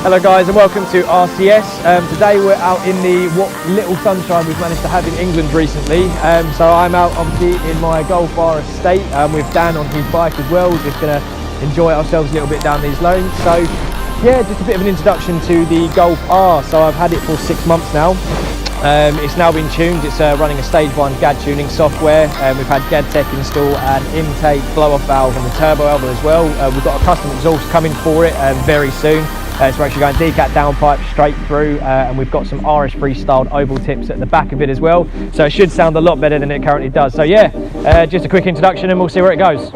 Hello guys and welcome to RCS. Today we're out in the what little sunshine we've managed to have in England recently. So I'm out obviously in my Golf R estate with Dan on his bike as well. We're just going to enjoy ourselves a little bit down these lanes. So yeah, just a bit of an introduction to the Golf R. So I've had it for 6 months now. It's now been tuned. It's running a stage 1 GAD tuning software. We've had GAD Tech install an intake, blow-off valve and the turbo valve as well. We've got a custom exhaust coming for it very soon. So we're actually going decat downpipe straight through, and we've got some RS freestyled oval tips at the back of it as well. So it should sound a lot better than it currently does. So yeah, just a quick introduction and we'll see where it goes.